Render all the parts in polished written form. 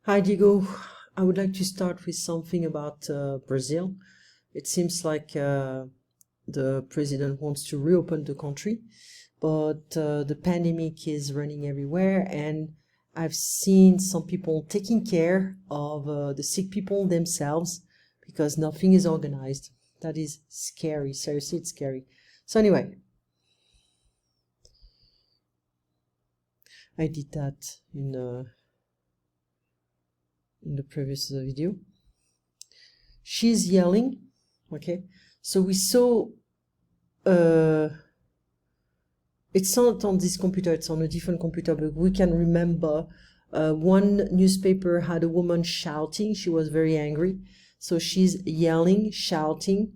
Hi, Diego. I would like to start with something about Brazil. It seems like the president wants to reopen the country, but the pandemic is running everywhere, and I've seen some people taking care of the sick people themselves because nothing is organized. That is scary. Seriously, it's scary. So anyway, I did that in the previous video. She's yelling. Okay, so we saw it's not on this computer, it's on a different computer, but we can remember one newspaper had a woman shouting. She was very angry, so she's yelling, shouting,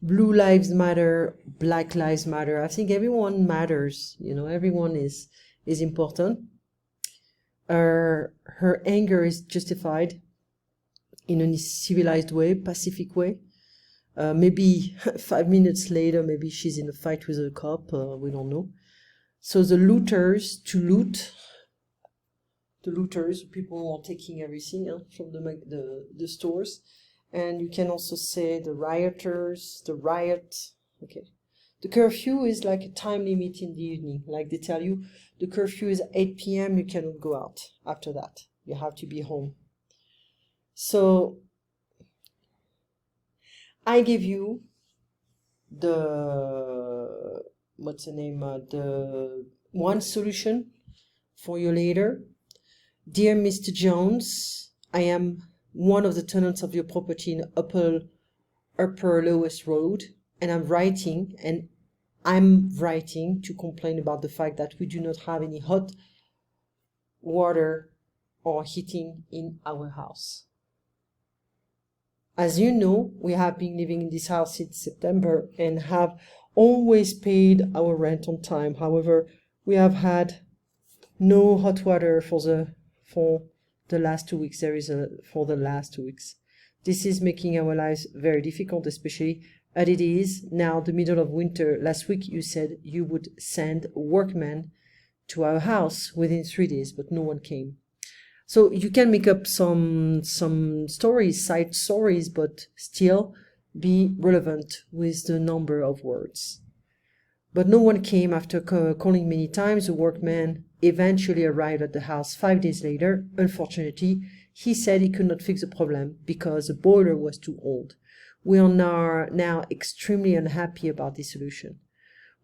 Blue Lives Matter, Black Lives Matter. I think everyone matters, everyone is important. Her anger is justified in a civilized way, pacific way. Maybe 5 minutes later, maybe she's in a fight with a cop, we don't know. So the looters, people are taking everything from the stores. And you can also say the rioters, the riot. Okay. The curfew is like a time limit in the evening. Like they tell you, the curfew is 8 p.m., you cannot go out after that. You have to be home. So I give you the one solution for you later. Dear Mr. Jones, I am one of the tenants of your property in Upper Lowest Road, and I'm writing to complain about the fact that we do not have any hot water or heating in our house. As you know, we have been living in this house since September and have always paid our rent on time. However, we have had no hot water for the last 2 weeks. For the last 2 weeks. This is making our lives very difficult, especially as it is now the middle of winter. Last week you said you would send workmen to our house within 3 days, but no one came. So you can make up some stories, side stories, but still be relevant with the number of words. But no one came after calling many times. The workman eventually arrived at the house 5 days later. Unfortunately, he said he could not fix the problem because the boiler was too old. We are now extremely unhappy about this solution.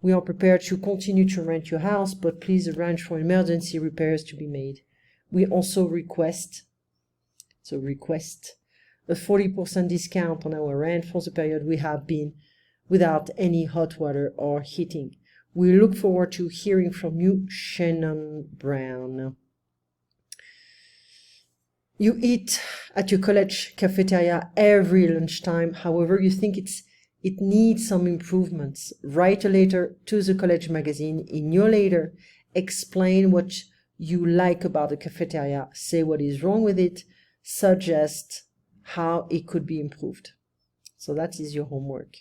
We are prepared to continue to rent your house, but please arrange for emergency repairs to be made. We also request a 40% discount on our rent for the period we have been without any hot water or heating. We look forward to hearing from you, Shannon Brown. You eat at your college cafeteria every lunchtime. However, you think it needs some improvements. Write a letter to the college magazine. In your letter, explain what you like about the cafeteria, say what is wrong with it, suggest how it could be improved. So that is your homework.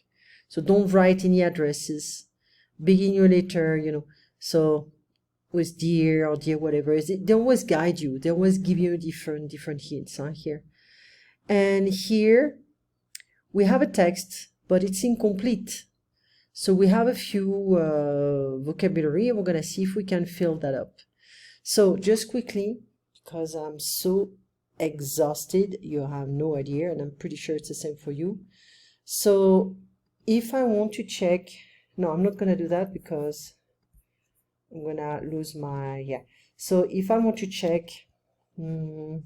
So don't write any addresses. Begin your letter, so with dear or dear whatever. They always guide you. They always give you different hints here. And here we have a text, but it's incomplete. So we have a few vocabulary, and we're going to see if we can fill that up. So just quickly, because I'm so exhausted, you have no idea, and I'm pretty sure it's the same for you. So if I want to check, no, I'm not going to do that because I'm going to lose my, So if I want to check, I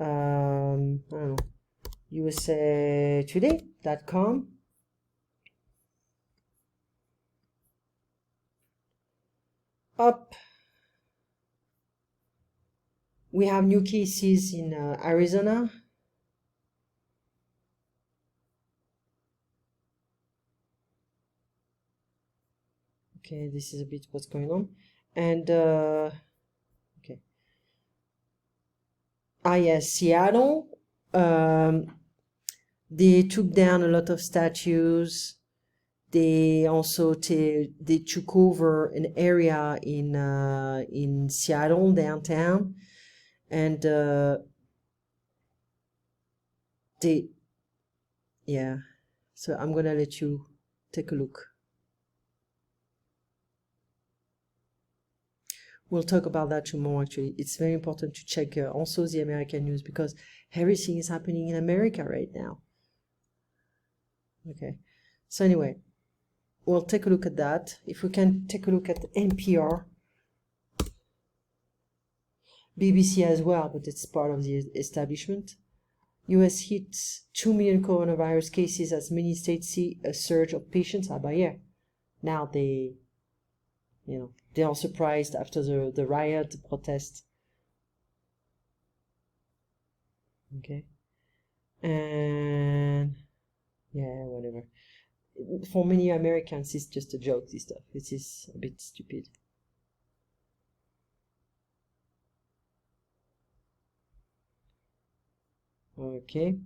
don't know, usatoday.com. Up. We have new cases in Arizona. Okay, this is a bit what's going on. And, okay. Yes, Seattle. They took down a lot of statues. They also they took over an area in Seattle downtown, And yeah, so I'm gonna let you take a look. We'll talk about that tomorrow. Actually, it's very important to check also the American news, because everything is happening in America right now. Okay, so anyway, we'll take a look at that. If we can take a look at NPR, BBC as well, but it's part of the establishment. US hits 2 million coronavirus cases as many states see a surge of patients. Ah, but yeah, now they are surprised after the riot, the protest. Okay, and yeah, whatever. For many Americans, it's just a joke, this stuff. It is a bit stupid. Okay,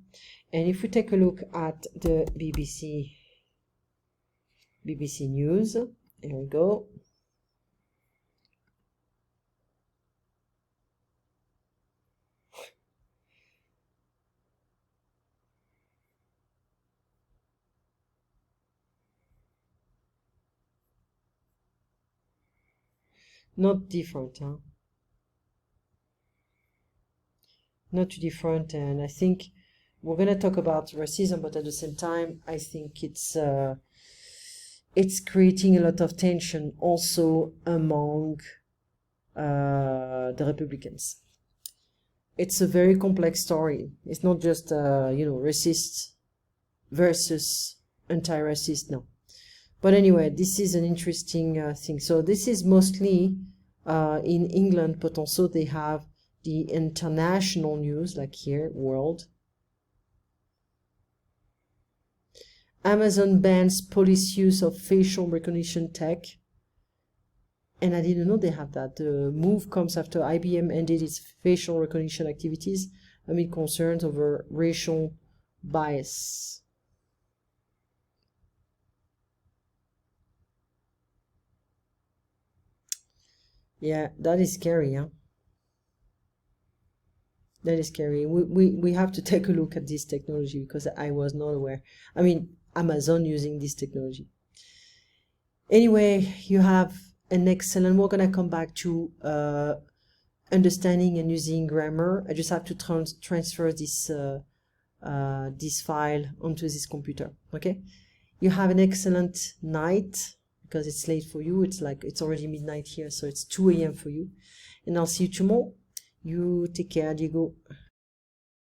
and if we take a look at the BBC News, here we go. Not different, huh? Not too different, and I think we're gonna talk about racism, but at the same time, I think it's creating a lot of tension also among the Republicans. It's a very complex story. It's not just racist versus anti-racist, no. But anyway, this is an interesting thing. So this is mostly in England, but also they have the international news, like here, world. Amazon bans police use of facial recognition tech. And I didn't know they have that. The move comes after IBM ended its facial recognition activities amid concerns over racial bias. Yeah, that is scary, huh? That is scary. We have to take a look at this technology, because I was not aware. I mean, Amazon using this technology. Anyway, you have an excellent, we're gonna come back to understanding and using grammar. I just have to transfer this file onto this computer. Okay, you have an excellent night, because it's late for you. It's already midnight here, so it's 2 a.m. for you, and I'll see you tomorrow. You take care, Diego.